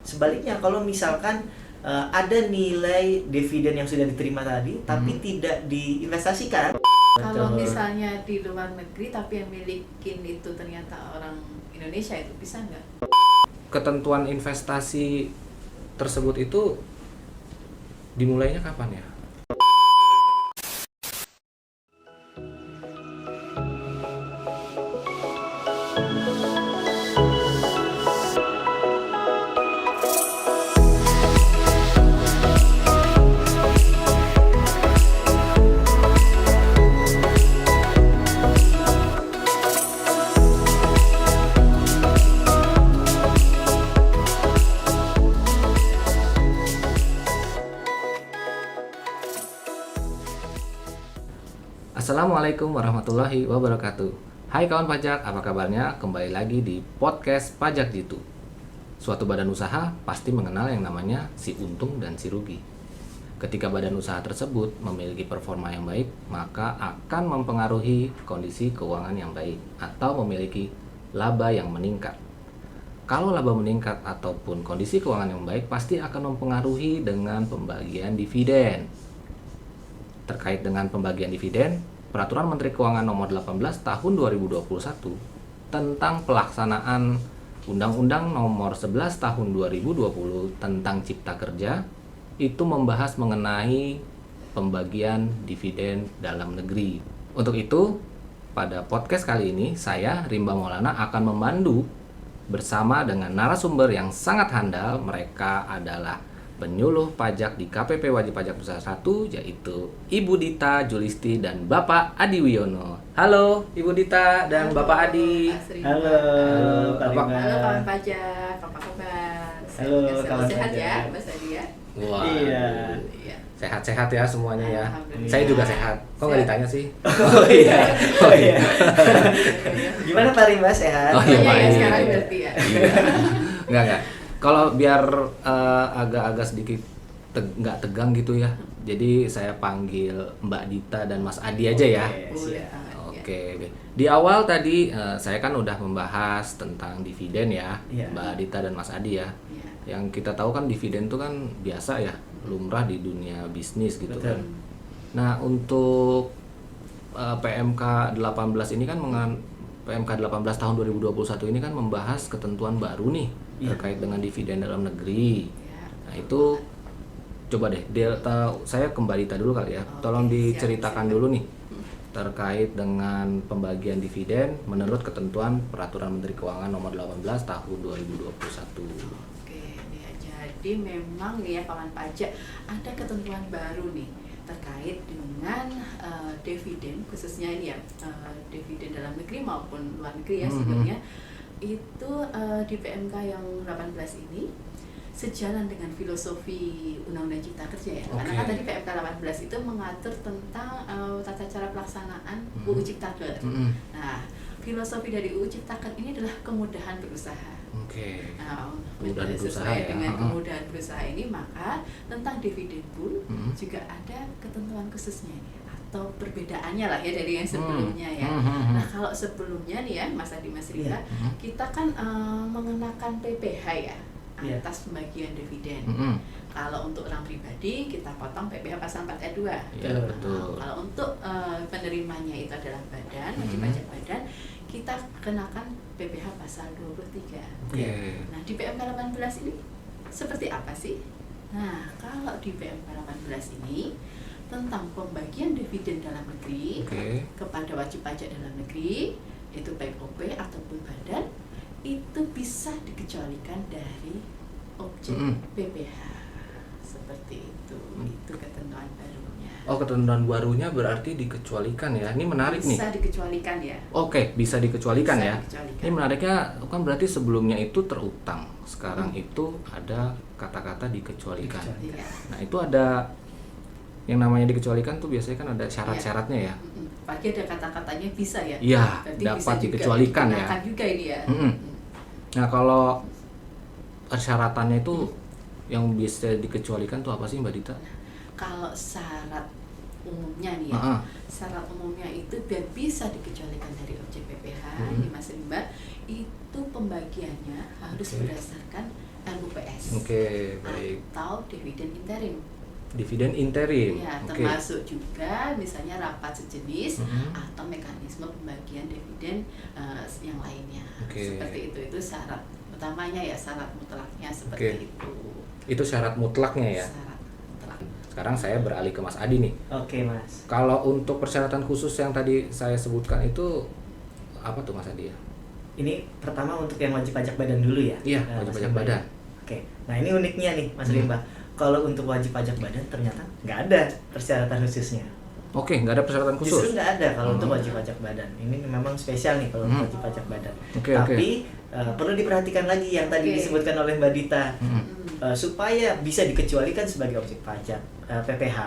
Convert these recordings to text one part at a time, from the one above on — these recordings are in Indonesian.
Sebaliknya kalau misalkan ada nilai dividen yang sudah diterima tadi tapi tidak diinvestasikan. Kalau misalnya di luar negeri tapi yang milikin itu ternyata orang Indonesia, itu bisa nggak? Ketentuan investasi tersebut itu dimulainya kapan ya? Assalamualaikum warahmatullahi wabarakatuh. Hai kawan pajak, apa kabarnya? Kembali lagi di podcast Pajak Jitu. Suatu badan usaha pasti mengenal yang namanya si untung dan si rugi. Ketika badan usaha tersebut memiliki performa yang baik, maka akan mempengaruhi kondisi keuangan yang baik atau memiliki laba yang meningkat. Kalau laba meningkat ataupun kondisi keuangan yang baik, pasti akan mempengaruhi dengan pembagian dividen. Terkait dengan pembagian dividen, Peraturan Menteri Keuangan Nomor 18 Tahun 2021 tentang pelaksanaan Undang-Undang Nomor 11 Tahun 2020 tentang Cipta Kerja itu membahas mengenai pembagian dividen dalam negeri. Untuk itu, pada podcast kali ini saya, Rimba Maulana, akan memandu bersama dengan narasumber yang sangat handal. Mereka adalah penyuluh pajak di KPP Wajib Pajak Usaha 1, yaitu Ibu Dita Julisti dan Bapak Adi Wiono. Halo Ibu Dita dan Bapak Adi. Halo Pak Rimba. Halo kawan pajak, apa kabar? Halo, kawan sehat pajak. ya Mas Adi ya? Wah, Iya. sehat-sehat ya semuanya ya. Alhamdulillah. Saya juga sehat. Kok nggak Sehat. ditanya sih? Oh iya. Oh iya. Gimana Pak Rimba, sehat? Oh, iya, ya, baik. sekarang berarti ya. Enggak. Kalau biar agak-agak sedikit nggak tegang gitu ya. Jadi saya panggil Mbak Dita dan Mas Adi aja ya. Boleh. Oke. Di awal tadi saya kan udah membahas tentang dividen ya, Iya. Mbak Dita dan Mas Adi ya. Iya. Yang kita tahu kan dividen itu kan biasa ya, lumrah di dunia bisnis gitu Betul. kan. Nah, untuk PMK 18 ini kan PMK 18 tahun 2021 ini kan membahas ketentuan baru nih Iya. terkait dengan dividen dalam negeri. Ya. Nah, itu coba deh saya ke Mbak Dita dulu kali ya. Tolong Oke, diceritakan siap. dulu nih terkait dengan pembagian dividen menurut ketentuan Peraturan Menteri Keuangan Nomor 18 Tahun 2021. Oke, ya, jadi memang nih ya kawan pajak, ada ketentuan baru nih terkait dengan dividen, khususnya ini ya dividen dalam negeri maupun luar negeri ya sebenarnya. Itu di PMK yang 18 ini sejalan dengan filosofi Undang-Undang Cipta Kerja ya. Karena kan Oke. tadi PMK 18 itu mengatur tentang tata cara pelaksanaan UU Ciptaker. Nah, filosofi dari UU Ciptaker ini adalah kemudahan berusaha. Oke. Nah, Kemudahan berusaha sesuai ya. dengan kemudahan berusaha ini, maka tentang dividen pun juga ada ketentuan khususnya nih, atau perbedaannya lah ya dari yang sebelumnya ya. Nah, kalau sebelumnya nih ya Mas Adi, Mas Rita, kita kan mengenakan PPh ya Iya. atas pembagian dividen. Kalau untuk orang pribadi kita potong PPh pasal 4 ayat 2. Iya, betul. Kalau untuk penerimanya itu adalah badan, wajib pajak badan, kita kenakan PPh pasal 23. Oke. Nah, di PMK 18 ini seperti apa sih? Nah, kalau di PMK 18 ini tentang pembagian dividen dalam negeri Oke. kepada wajib pajak dalam negeri, itu baik OP ataupun badan, itu bisa dikecualikan dari objek PPh. Seperti itu. Itu ketentuan barunya. Oh, ketentuan barunya berarti dikecualikan ya. Ini menarik nih. Bisa dikecualikan ya. Oke, bisa dikecualikan Bisa ya. dikecualikan. Ini menariknya kan berarti sebelumnya itu terutang. Sekarang itu ada kata-kata dikecualikan. Iya. Nah, itu ada yang namanya dikecualikan tuh biasanya kan ada syarat-syaratnya ya. Apalagi ada kata-katanya bisa ya. Iya, Berarti dapat bisa juga dikecualikan ya. dikenakan juga ini ya. Nah, kalau persyaratannya itu yang bisa dikecualikan tuh apa sih Mbak Dita? Kalau syarat umumnya nih ya, syarat umumnya itu biar bisa dikecualikan dari objek PPh, ini Mas Rimba, itu pembagiannya harus berdasarkan RUPS. Oke, baik. Atau dividen interim. Dividen interim. Ya, Oke. termasuk juga misalnya rapat sejenis atau mekanisme pembagian dividen yang lainnya. Oke. Seperti itu syarat utamanya ya, syarat mutlaknya seperti itu. Itu syarat mutlaknya ya. Syarat mutlak. Sekarang saya beralih ke Mas Adi nih. Oke, Mas. Kalau untuk persyaratan khusus yang tadi saya sebutkan itu apa tuh Mas Adi ya? Ini pertama untuk yang wajib pajak badan dulu ya. Iya, Nah, wajib Mas pajak Rimba. badan. Oke, nah ini uniknya nih Mas Rimba. Kalau untuk wajib pajak badan ternyata nggak ada persyaratan khususnya. Oke, nggak ada persyaratan Justru khusus. nggak ada kalau untuk wajib pajak badan. Ini memang spesial nih kalau untuk wajib pajak badan. Tapi perlu diperhatikan lagi yang tadi disebutkan oleh Mbak Dita. Supaya bisa dikecualikan sebagai objek pajak PPh,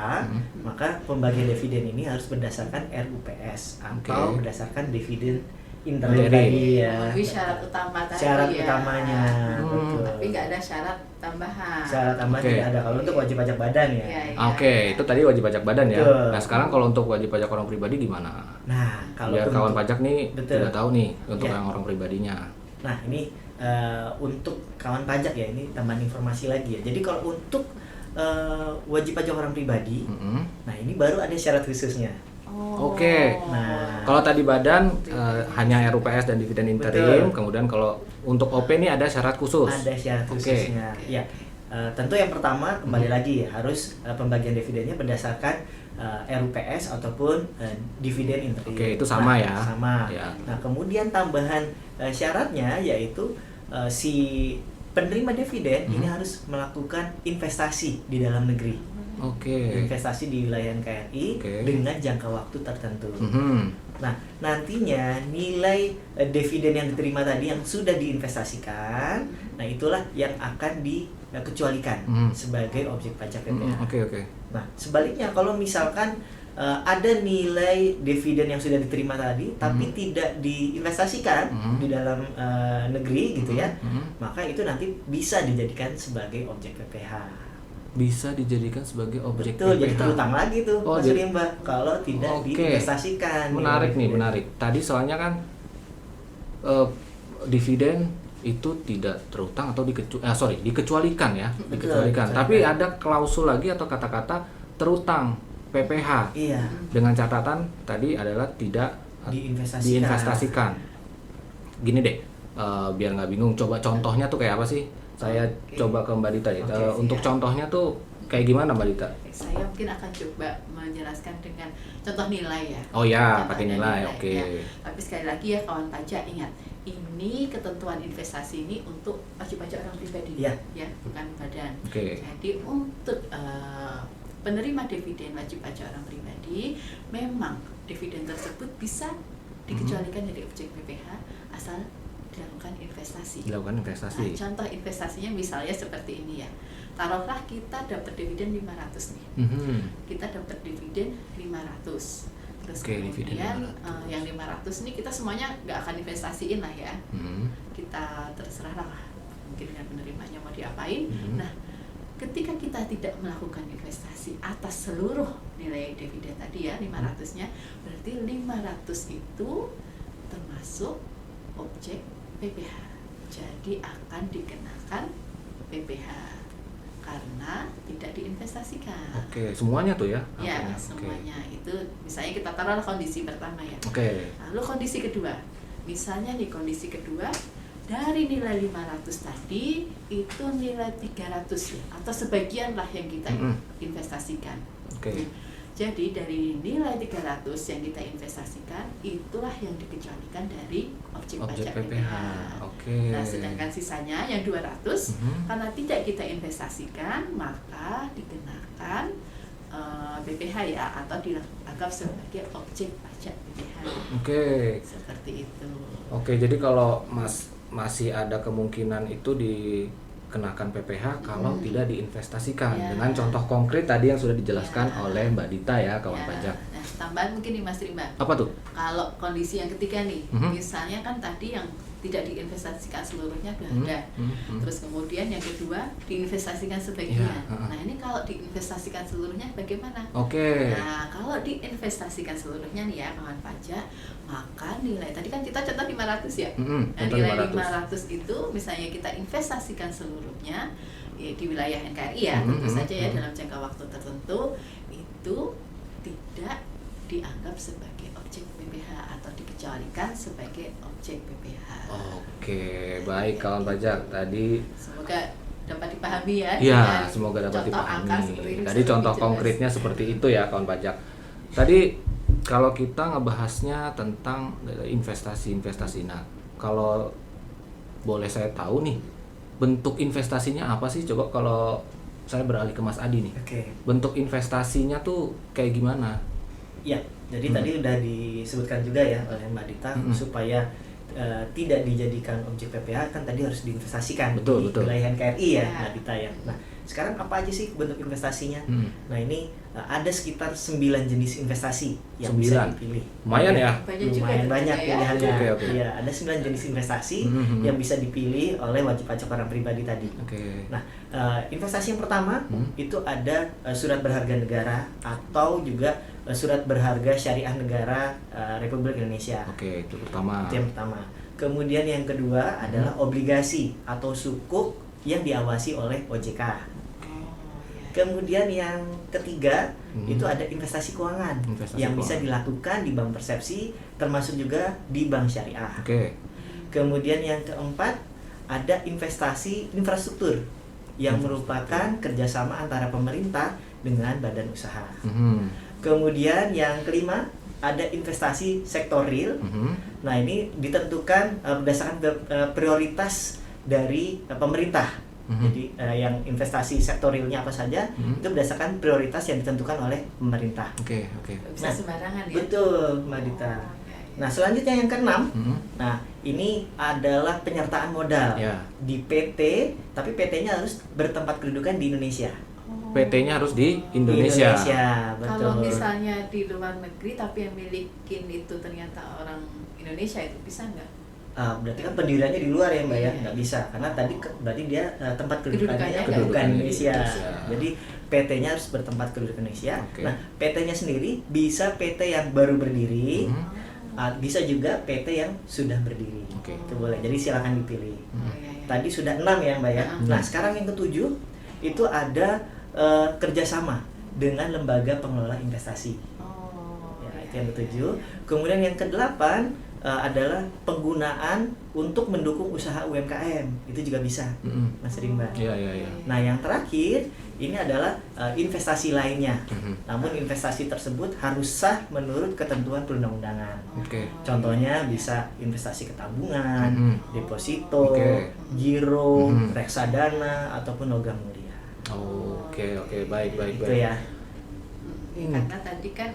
maka pembagian dividen ini harus berdasarkan RUPS atau berdasarkan dividen interim tadi ya. Tapi syarat utama tadi Syarat ya. utamanya, betul. Tapi nggak ada syarat tambahan. Syarat tambahan tidak ada kalau untuk wajib pajak badan ya. Iya, iya. Oke, itu tadi wajib pajak badan ya. Betul. Nah, sekarang kalau untuk wajib pajak orang pribadi gimana? Nah, kalau Biar kawan untuk- pajak nih Betul. tidak tahu nih untuk Ya. yang orang pribadinya. Nah, ini untuk kawan pajak ya, ini tambahan informasi lagi ya. Jadi kalau untuk wajib pajak orang pribadi, nah ini baru ada syarat khususnya. Oh. Oke. Nah, Kalau tadi badan hanya RUPS dan dividen interim, Betul. kemudian kalau untuk OP ini ada syarat khusus. ada syarat Oke. khususnya. Ya, tentu yang pertama kembali lagi ya, harus pembagian dividennya berdasarkan RUPS ataupun dividen interim. Oke, itu sama ya. Sama. Ya. Nah, kemudian tambahan syaratnya yaitu si penerima dividen ini harus melakukan investasi di dalam negeri. Oke. Investasi di wilayah NKRI Oke. dengan jangka waktu tertentu. Mhm. Nah, nantinya nilai dividen yang diterima tadi yang sudah diinvestasikan, nah itulah yang akan dikecualikan sebagai objek pajak PPh. Oke. Nah, sebaliknya kalau misalkan ada nilai dividen yang sudah diterima tadi tapi tidak diinvestasikan di dalam negeri gitu ya, maka itu nanti bisa dijadikan sebagai objek PPh. Bisa dijadikan sebagai objek Betul, jadi PPh. terutang lagi tuh Oh, Mas jadi- Rimba kalau tidak Oke. diinvestasikan. Menarik nih, dividen. menarik. Tadi soalnya kan dividen itu tidak terutang atau dikecualikan ya, dikecualikan. dikecualikan. Tapi ada klausul lagi atau kata-kata terutang PPh Iya, dengan catatan tadi adalah tidak diinvestasikan. Gini deh, biar nggak bingung, coba contohnya tuh kayak apa sih? Saya Oke. coba ke Mbak Dita ya. Oke, Untuk siap. contohnya tuh kayak gimana Mbak Dita? Saya mungkin akan coba menjelaskan dengan contoh nilai ya. Oh ya, Contohnya pakai nilai, oke. ya. Tapi sekali lagi ya kawan pajak, ingat ini ketentuan investasi ini untuk wajib pajak orang pribadi, Iya. ya, bukan badan. Oke. Jadi untuk penerima dividen wajib pajak orang pribadi, memang dividen tersebut bisa dikecualikan dari objek PPh asal dilakukan investasi. Dilakukan investasi. Nah, contoh investasinya misalnya seperti ini ya. Taruhlah kita dapat dividen 500 nih. Mhm. Kita dapat dividen 500. Terus Oke, dividen kemudian 500. yang 500 ini kita semuanya nggak akan investasiin lah ya. Mhm. Kita terserah lah mungkin dengan penerimanya mau diapain. Mhm. Nah, ketika kita tidak melakukan investasi atas seluruh nilai dividen tadi ya 500-nya, berarti 500 itu termasuk objek PPh. Jadi akan dikenakan PPh karena tidak diinvestasikan. Oke, semuanya tuh ya? Ya, Oke. semuanya itu misalnya kita taruh kondisi pertama ya. Oke. Lalu kondisi kedua, misalnya nih kondisi kedua dari nilai 500 tadi itu nilai 300 ya, atau sebagian lah yang kita investasikan. Oke. Jadi dari nilai 300 yang kita investasikan itulah yang dikecualikan dari objek Objek pajak PPh. PPh. Oke. Nah, sedangkan sisanya yang 200 Mhm. karena tidak kita investasikan maka dikenakan PPh ya, atau dianggap sebagai objek pajak PPh. Oke. Seperti itu. Oke, jadi kalau masih ada kemungkinan itu dikenakan PPh kalau tidak diinvestasikan. Ya. Dengan contoh konkret tadi yang sudah dijelaskan Ya. oleh Mbak Dita ya, kawan Ya. pajak. Nah, tambahan mungkin nih Mas Rimba. Apa tuh? Kalau kondisi yang ketiga nih, Mhm. misalnya kan tadi yang tidak diinvestasikan seluruhnya sudah Mhm. ada. Mhm. Terus kemudian yang kedua diinvestasikan sebagian. Ya, heeh. Nah, ini kalau diinvestasikan seluruhnya bagaimana? Oke. Nah, kalau diinvestasikan seluruhnya nih ya kawan pajak, maka nilai tadi kan kita contoh 500 ya. Mhm, Nah, contoh nilai 500. 500 itu misalnya kita investasikan seluruhnya, di wilayah NKRI ya, tentu saja ya dalam jangka waktu tertentu itu tidak dianggap sebagai objek PPh atau dikecualikan sebagai objek PPh. Oke, baik kawan pajak. Tadi semoga dapat dipahami ya. Iya, semoga dapat dipahami. Tadi contoh konkretnya seperti itu ya kawan pajak. Tadi kalau kita ngebahasnya tentang investasi. Nah, kalau boleh saya tahu nih, bentuk investasinya apa sih? Coba kalau saya beralih ke Mas Adi nih. Oke. Bentuk investasinya tuh kayak gimana? Ya, jadi tadi udah disebutkan juga ya oleh Mbak Dita supaya tidak dijadikan objek PPh kan tadi harus diinvestasikan di wilayah NKRI ya Mbak Dita ya. Nah, sekarang apa aja sih bentuk investasinya? Nah, ini ada sekitar 9 jenis investasi yang bisa dipilih. Lumayan ya? Lumayan banyak pilihannya. Oke. Iya, ada 9 jenis investasi yang bisa dipilih oleh wajib pajak orang pribadi tadi. Nah, investasi yang pertama itu ada surat berharga negara atau juga surat berharga syariah negara Republik Indonesia. Oke, itu pertama. Itu yang pertama. Kemudian yang kedua adalah obligasi atau sukuk yang diawasi oleh OJK. Kemudian yang ketiga itu ada investasi keuangan yang bisa dilakukan di bank persepsi termasuk juga di bank syariah. Kemudian yang keempat ada investasi infrastruktur yang merupakan kerjasama antara pemerintah dengan badan usaha. Kemudian yang kelima ada investasi sektor real. Nah, ini ditentukan berdasarkan prioritas dari pemerintah. Jadi yang investasi sektor realnya apa saja itu berdasarkan prioritas yang ditentukan oleh pemerintah. Bisa sembarangan ya. Betul, Mbak Dita. Nah, selanjutnya yang keenam. Nah, ini adalah penyertaan modal di PT, tapi PT-nya harus bertempat kedudukan di Indonesia. PT-nya harus di Indonesia. Betul. Kalau misalnya di luar negeri tapi yang milikin itu ternyata orang Indonesia, itu bisa nggak? Berarti kan pendiriannya di luar ya Mbak ya, nggak bisa karena tadi berarti dia tempat kedudukannya bukan Indonesia. Jadi PT-nya harus bertempat kedudukan Indonesia. Nah, PT-nya sendiri bisa PT yang baru berdiri, bisa juga PT yang sudah berdiri. Itu boleh. Jadi silakan dipilih. Tadi sudah 6 ya Mbak ya. Nah, sekarang yang ketujuh itu ada kerjasama dengan lembaga pengelola investasi. Itu yang ketujuh. Kemudian yang kedelapan adalah penggunaan untuk mendukung usaha UMKM, itu juga bisa, Mas Rimba. Nah, yang terakhir ini adalah investasi lainnya. Namun investasi tersebut harus sah menurut ketentuan perundang-undangan. Contohnya bisa investasi ke tabungan, deposito, giro, reksadana ataupun logam mulia. Baik. Itu ya. Karena tadi kan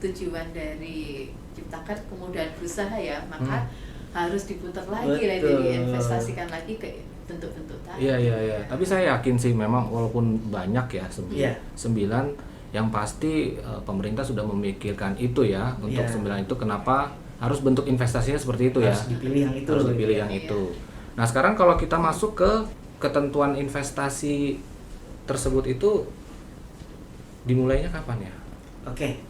tujuan dari ciptakan kemudahan berusaha ya, maka harus diputar lagi lah, diinvestasikan lagi ke bentuk-bentuk tadi. Iya. Tapi saya yakin sih memang walaupun banyak ya 9 yang pasti pemerintah sudah memikirkan itu ya untuk 9 itu kenapa harus bentuk investasinya seperti itu ya. Harus dipilih yang itu. Harus dipilih yang itu. Nah, sekarang kalau kita masuk ke ketentuan investasi tersebut itu dimulainya kapan ya?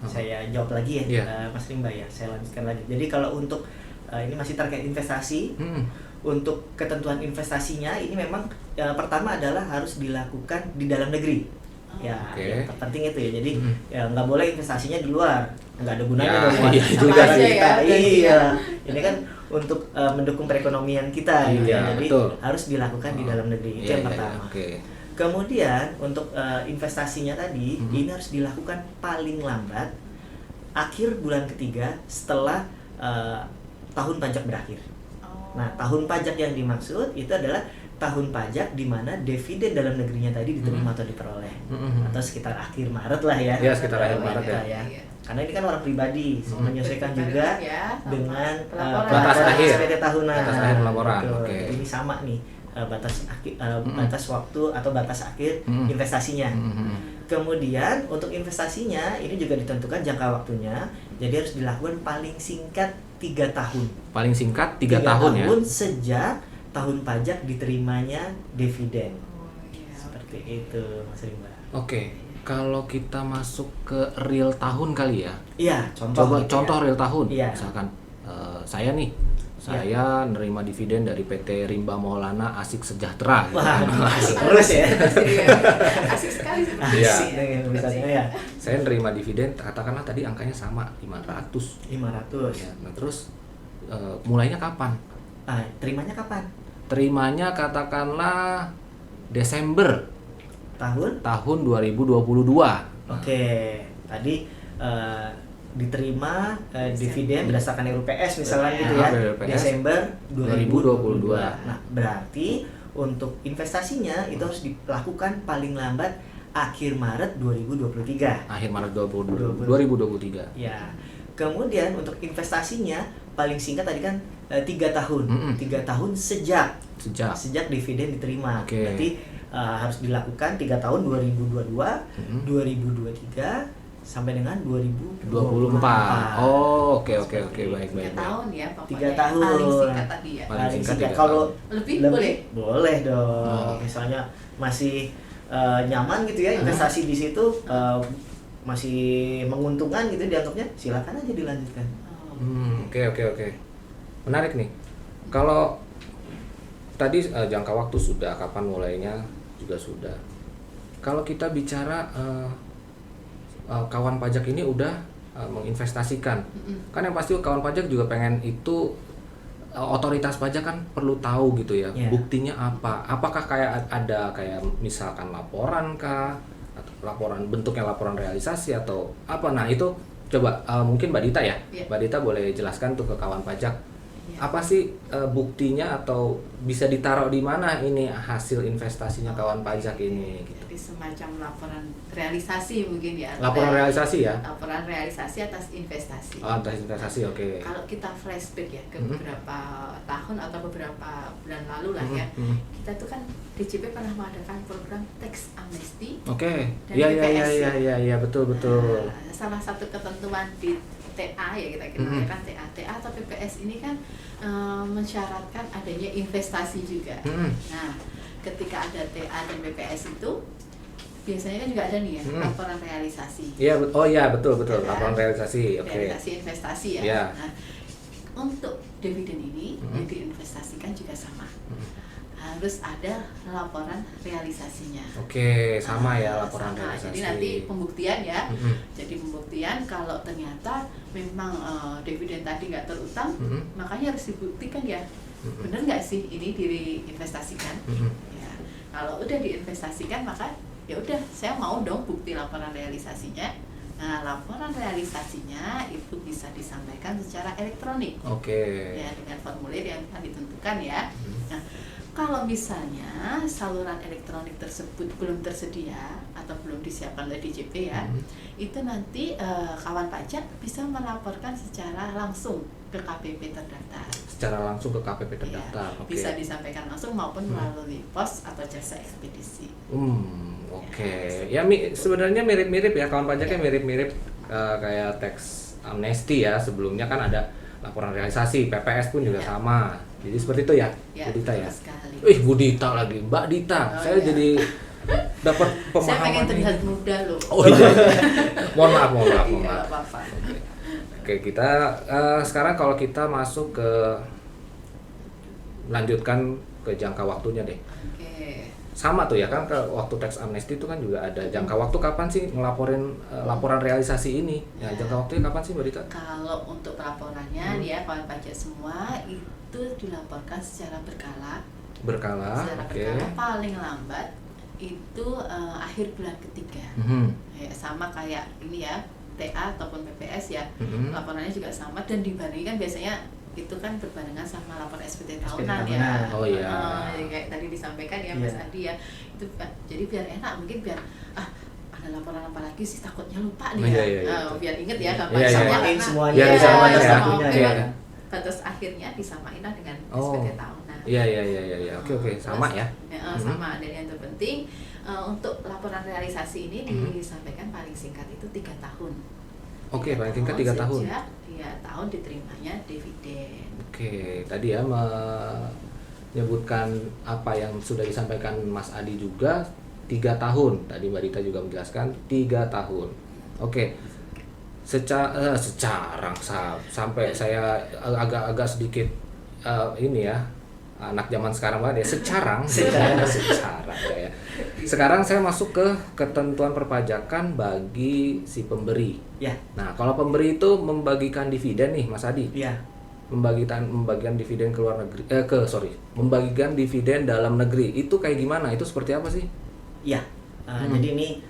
Saya jawab lagi ya, Mas Rimba ya. Saya lanjutkan lagi. Jadi kalau untuk ini masih terkait investasi, untuk ketentuan investasinya ini memang pertama adalah harus dilakukan di dalam negeri. Yang terpenting itu ya. Jadi nggak boleh investasinya di luar, nggak ada gunanya dong. Itu negara kita. Ini kan untuk mendukung perekonomian kita. Jadi harus dilakukan di dalam negeri. Itu yang pertama. Kemudian untuk investasinya tadi ini harus dilakukan paling lambat akhir bulan ketiga setelah tahun pajak berakhir. Nah, tahun pajak yang dimaksud itu adalah tahun pajak di mana dividen dalam negerinya tadi diterima atau diperoleh, atau sekitar akhir Maret lah ya. Sekitar akhir Maret ya. Karena ini kan orang pribadi menyesuaikan juga dengan batas akhir SPT tahunan. Batas akhir laporan. Ini sama nih. Batas waktu atau batas akhir investasinya. Kemudian untuk investasinya ini juga ditentukan jangka waktunya. Jadi harus dilakukan paling singkat 3 tahun. Paling singkat 3 tahun ya. Sejak tahun pajak diterimanya dividen. Seperti itu, Mas Rimba. Kalau kita masuk ke real tahun kali ya. Contoh real tahun. Misalkan saya nih Saya nerima dividen dari PT Rimba Maulana Asik Sejahtera. Wah, asik terus ya. Asik sekali sih. Iya. Asik nih misalnya ya. Saya nerima dividen, katakanlah tadi angkanya sama 500. 500. Ya, nah terus mulainya kapan? Terimanya kapan? Terimanya katakanlah Desember tahun 2022. Oke, tadi diterima dividen berdasarkan RUPS misalnya gitu ya, RUPS, Desember 2022. 2022. Nah, berarti untuk investasinya itu harus dilakukan paling lambat akhir Maret 2023. Akhir Maret 2023. Ya. Kemudian untuk investasinya paling singkat tadi kan 3 tahun. 3 tahun sejak dividen diterima. Berarti harus dilakukan 3 tahun 2022, 2023 sampai dengan 2024. Oh, oke baik. 3 tahun ya pokoknya. 3 tahun. Paling singkat tadi ya. Paling singkat. Kalau lebih boleh dong. Misalnya masih nyaman gitu ya investasi di situ, masih menguntungkan gitu dianggapnya, silakan aja dilanjutkan. Oke. Menarik nih. Kalau tadi jangka waktu sudah, kapan mulainya juga sudah. Kalau kita bicara kawan pajak ini udah menginvestasikan, kan yang pasti kawan pajak juga pengen itu, otoritas pajak kan perlu tahu gitu ya, buktinya apa? Apakah kayak ada kayak misalkan laporan kah, atau bentuknya laporan realisasi atau apa? Nah itu coba mungkin Mbak Dita ya, Mbak Dita boleh jelaskan tuh ke kawan pajak. Apa sih buktinya atau bisa ditaruh di mana ini hasil investasinya kawan pajak ini? Gitu. Jadi semacam laporan realisasi mungkin ya. Laporan realisasi ya? Laporan realisasi atas investasi. Atas investasi, oke. Kalau kita flashback ya ke beberapa tahun atau beberapa bulan lalu lah ya, kita tuh kan DJP pernah mengadakan program tax amnesty. Oke. Dan Iya, betul. Nah, salah satu ketentuan di TA ya kita kan TA atau PPS ini kan mensyaratkan adanya investasi juga. Nah, ketika ada TA dan PPS itu biasanya kan juga ada nih ya laporan realisasi. Iya, betul. Laporan realisasi, oke. Realisasi investasi ya. Yeah. Nah, untuk dividen ini yang diinvestasikan juga sama. Harus ada laporan realisasinya. Oke, sama ya laporan realisasi. Jadi nanti pembuktian ya. Jadi pembuktian kalau ternyata memang dividen tadi nggak terutang, makanya harus dibuktikan ya. Bener nggak sih ini diinvestasikan? Ya, kalau udah diinvestasikan maka ya udah saya mau dong bukti laporan realisasinya. Nah, laporan realisasinya itu bisa disampaikan secara elektronik. Oke. Ya, dengan formulir yang akan ditentukan ya. Nah, kalau misalnya saluran elektronik tersebut belum tersedia atau belum disiapkan oleh DJP ya, itu nanti kawan pajak bisa melaporkan secara langsung ke KPP terdaftar. Secara langsung ke KPP terdaftar. Ya, Oke. bisa disampaikan langsung maupun melalui pos atau jasa ekspedisi. Oke. Ya, sebenarnya mirip-mirip ya, kawan pajaknya mirip-mirip kayak tax amnesty ya. Sebelumnya kan ada laporan realisasi, PPS pun juga sama. Jadi seperti itu ya, Bu Dita ya. Sekali. Bu Dita lagi, Mbak Dita. Saya jadi dapat pemahaman. Saya pengen terlihat muda loh. Oh iya. mohon maaf. Iya, apa-apa. Oke, kita sekarang kalau kita masuk ke lanjutkan ke jangka waktunya deh. Oke. Sama tuh ya kan, ke waktu tax amnesty itu kan juga ada jangka waktu kapan sih ngelaporin laporan realisasi ini. Ya, jangka waktunya kapan sih Mbak Dita? Kalau untuk pelaporannya ya kawan pajak semua itu dilaporkan secara berkala. Secara berkala paling lambat itu akhir bulan ketiga. Ya, sama kayak ini ya TA ataupun PPS ya. Laporannya juga sama dan dibandingkan biasanya itu kan berbarengan sama lapor SPT tahunan ya. Oh iya. Kayak tadi disampaikan ya Mas Adi ya. Itu jadi biar enak, mungkin biar ada laporan apa lagi sih takutnya lupa nih ya. Biar inget ya gampang Disamain semuanya. Biar disamain ya. Batas akhirnya disamain lah dengan SPT tahunan. Iya. Oke, sama ya. Sama, dan yang terpenting untuk laporan realisasi ini disampaikan paling singkat itu 3 tahun. Oke, paling singkat 3 tahun. Sejak 3 tahun diterimanya dividen. Oke, tadi ya menyebutkan apa yang sudah disampaikan Mas Adi juga 3 tahun. Tadi Mbak Dita juga menjelaskan 3 tahun. Oke. Secara sampai saya agak sedikit ini ya, anak zaman sekarang banget ya, sekarang ya. Sekarang saya masuk ke ketentuan perpajakan bagi si pemberi. Ya. Nah, kalau pemberi itu membagikan dividen nih, Mas Adi. Ya. Membagikan dividen ke luar negeri, membagikan dividen dalam negeri. Itu kayak gimana? Itu seperti apa sih? Ya. Jadi ini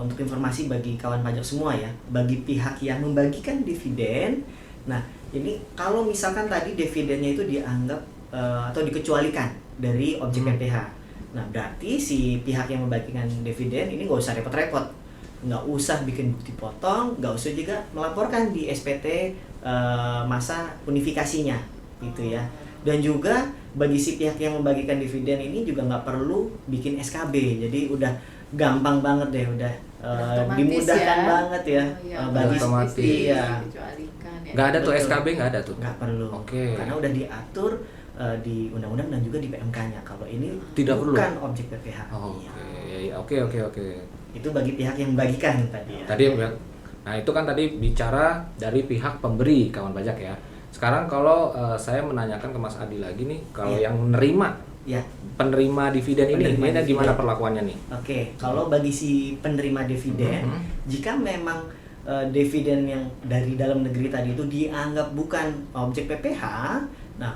untuk informasi bagi kawan pajak semua ya, bagi pihak yang membagikan dividen. Nah, ini kalau misalkan tadi dividennya itu dianggap atau dikecualikan dari objek PPh. Nah, berarti si pihak yang membagikan dividen ini nggak usah repot-repot, nggak usah bikin bukti potong, nggak usah juga melaporkan di SPT masa unifikasinya, gitu ya. Dan juga bagi si pihak yang membagikan dividen ini juga nggak perlu bikin SKB, jadi udah gampang banget deh, udah dimudahkan ya. banget ya, bagi otomatis. Ya. Nggak ada tuh Betul. SKB, nggak ada tuh. Nggak perlu. Oke. Karena udah diatur di undang-undang dan juga di PMK-nya. Kalau ini Tidak bukan perlu. objek PPh. Oke. Itu bagi pihak yang membagikan tadi ya. Nah itu kan tadi bicara dari pihak pemberi, kawan pajak ya. Sekarang kalau saya menanyakan ke Mas Adi lagi nih, kalau yang menerima, penerima dividen ini gimana perlakuannya nih? Oke, kalau bagi si penerima dividen, jika memang dividen yang dari dalam negeri tadi itu dianggap bukan objek PPh, nah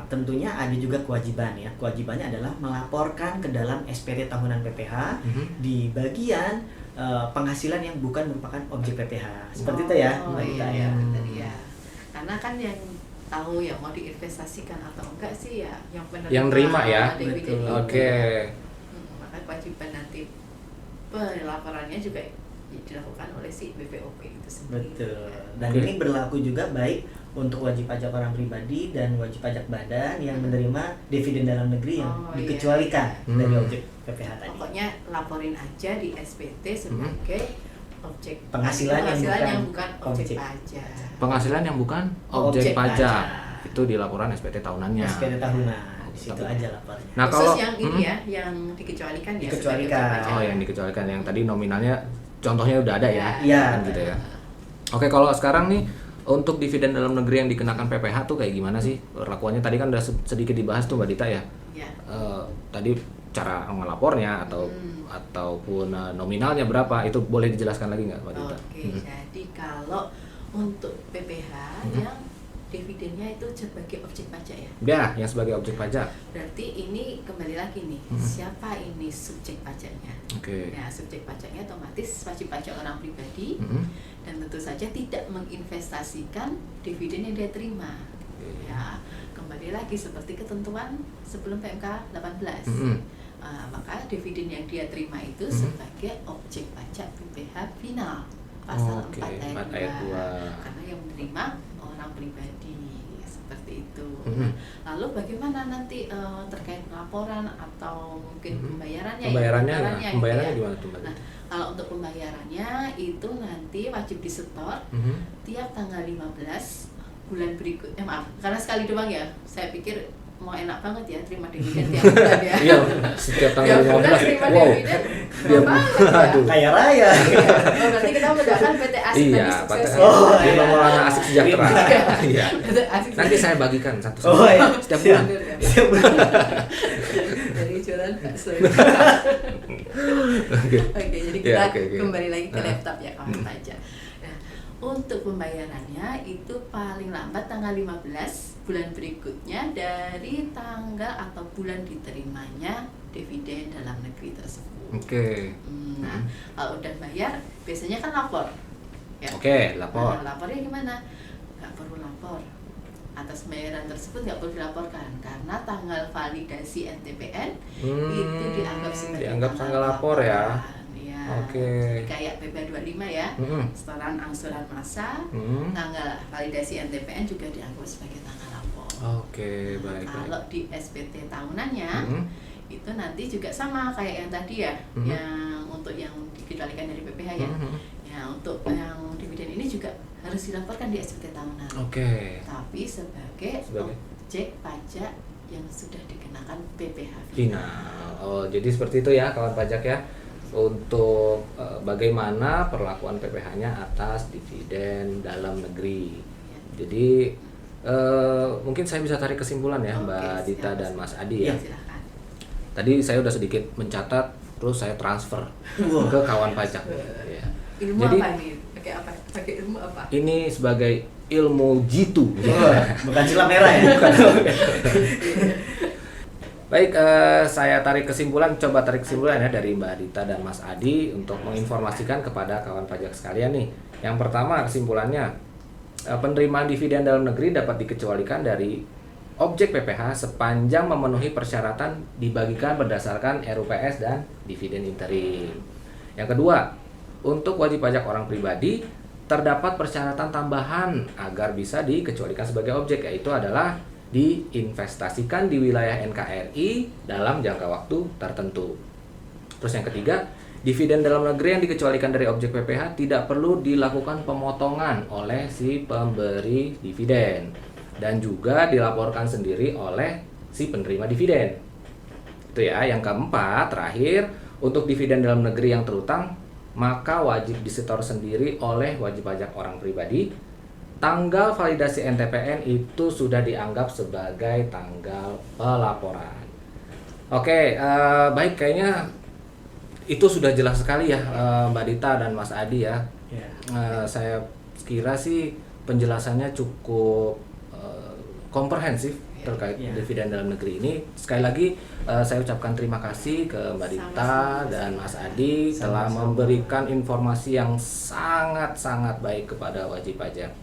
tentunya ada juga kewajiban ya. Kewajibannya adalah melaporkan ke dalam SPT tahunan PPh di bagian penghasilan yang bukan merupakan objek PPh. Seperti itu ya, Mbak Ita ya. Ya. Karena kan yang tahu ya mau diinvestasikan atau enggak sih ya yang penerima yang terima ya. dividen itu. Oke. Maka kewajiban nanti pelaporannya juga dilakukan oleh si BPOP itu sendiri. Betul. Dan ini berlaku juga baik untuk wajib pajak orang pribadi dan wajib pajak badan yang menerima dividen dalam negeri yang dikecualikan dari objek PPh tadi. Pokoknya laporin aja di SPT sebagai objek penghasilan yang bukan objek pajak. Penghasilan yang bukan objek pajak. Itu di laporan SPT tahunannya. SPT tahunan. Di situ aja lapornya. Nah, kalau yang ini ya, yang dikecualikan ya. Dikecualikan. Yang dikecualikan yang tadi nominalnya contohnya udah ada ya. Iya. Kan gitu ya. Oke, kalau sekarang nih untuk dividen dalam negeri yang dikenakan PPh tuh kayak gimana sih perlakuannya? Tadi kan udah sedikit dibahas tuh Mbak Dita ya. Tadi cara ngelapornya ataupun nominalnya berapa, itu boleh dijelaskan lagi nggak Mbak Dita? Oke, jadi kalau untuk PPh yang dividennya itu sebagai objek pajak ya? Ya, yang sebagai objek pajak. Berarti ini kembali lagi nih, siapa ini subjek pajaknya? Oke. Ya, subjek pajaknya otomatis wajib pajak orang pribadi dan tentu saja tidak menginvestasikan dividen yang dia terima. Ya, kembali lagi seperti ketentuan sebelum PMK 18. Maka dividen yang dia terima itu sebagai objek pajak PPh final pasal 4 ayat 2. Karena yang menerima orang pribadi seperti itu. Lalu bagaimana nanti terkait laporan atau mungkin pembayarannya? Pembayarannya gimana tuh Mbak? Nah, kalau untuk pembayarannya itu nanti wajib disetor tiap tanggal 15 bulan berikutnya. Maaf, karena sekali doang ya. Saya pikir mau enak banget ya terima dividen tiap bulan ya. Iya, setiap tanggal 15. Terima dividen. Aduh. Kaya raya. Oh, berarti kita mendapatkan PT Asik Iya, tadi sukses. Di pengelolaan Asik Sejahtera. Iya. Nanti saya bagikan satu-satu. Setiap bulan. Dari jualan bakso. Oke, jadi kita oke. kembali lagi ke laptop ya kawan pajak. Nah, untuk pembayarannya itu paling lambat tanggal 15 bulan berikutnya dari tanggal atau bulan diterimanya dividen dalam negeri tersebut. Oke. Nah, kalau udah bayar biasanya kan lapor. Ya. Oke, lapor. Nah, lapornya gimana? Nggak perlu lapor. Atas pembayaran tersebut nggak perlu dilaporkan karena tanggal validasi NTPN itu dianggap sebagai tanggal lapor ya. Ya. Oke. Kayak PP 25 ya, setoran angsuran massa, tanggal validasi NTPN juga dianggap sebagai tanggal lapor. Oke, baik. Kalau di SPT tahunannya itu nanti juga sama kayak yang tadi ya, yang untuk yang dikecualikan dari PPh ya. Ya, untuk yang dividen ini juga harus dilaporkan di SPT tahunan. Oke. Tapi sebagai objek pajak yang sudah dikenakan PPh final. Oh, jadi seperti itu ya kawan pajak ya. Untuk bagaimana perlakuan PPh-nya atas dividen dalam negeri. Jadi Mungkin saya bisa tarik kesimpulan ya, Mbak Dita dan Mas Adi ya. Silakan. Tadi saya udah sedikit mencatat, terus saya transfer ke kawan pajak. Ya. Ilmu Jadi, apa ini? Pakai apa? Pakai ilmu apa? ini sebagai ilmu jitu. Bukan silam merah ya. Baik, saya coba tarik kesimpulan ya dari Mbak Dita dan Mas Adi untuk menginformasikan kepada kawan pajak sekalian nih. Yang pertama kesimpulannya, penerimaan dividen dalam negeri dapat dikecualikan dari objek PPh sepanjang memenuhi persyaratan dibagikan berdasarkan RUPS dan dividen interim. Yang kedua, untuk wajib pajak orang pribadi terdapat persyaratan tambahan agar bisa dikecualikan sebagai objek, yaitu adalah diinvestasikan di wilayah NKRI dalam jangka waktu tertentu. Terus yang ketiga, dividen dalam negeri yang dikecualikan dari objek PPh tidak perlu dilakukan pemotongan oleh si pemberi dividen dan juga dilaporkan sendiri oleh si penerima dividen. Itu ya. Yang keempat, terakhir, untuk dividen dalam negeri yang terutang maka wajib disetor sendiri oleh wajib pajak orang pribadi. Tanggal validasi NTPN itu sudah dianggap sebagai tanggal pelaporan. Oke, baik, kayaknya itu sudah jelas sekali ya, Mbak Dita dan Mas Adi ya. Saya kira sih penjelasannya cukup komprehensif terkait dividen dalam negeri ini. Sekali lagi saya ucapkan terima kasih ke Mbak Dita dan Mas Adi telah memberikan informasi yang sangat-sangat baik kepada wajib pajak.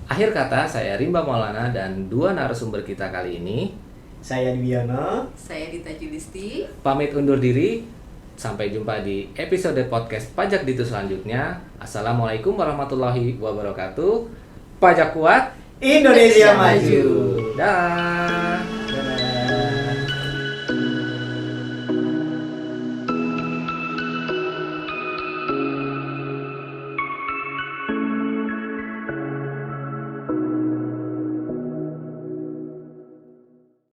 Akhir kata, saya Rimba Maulana dan dua narasumber kita kali ini. Saya Dwiono. Saya Dita Julisti. Pamit undur diri. Sampai jumpa di episode podcast Pajak Ditu selanjutnya. Assalamualaikum warahmatullahi wabarakatuh. Pajak kuat, Indonesia maju. Dah.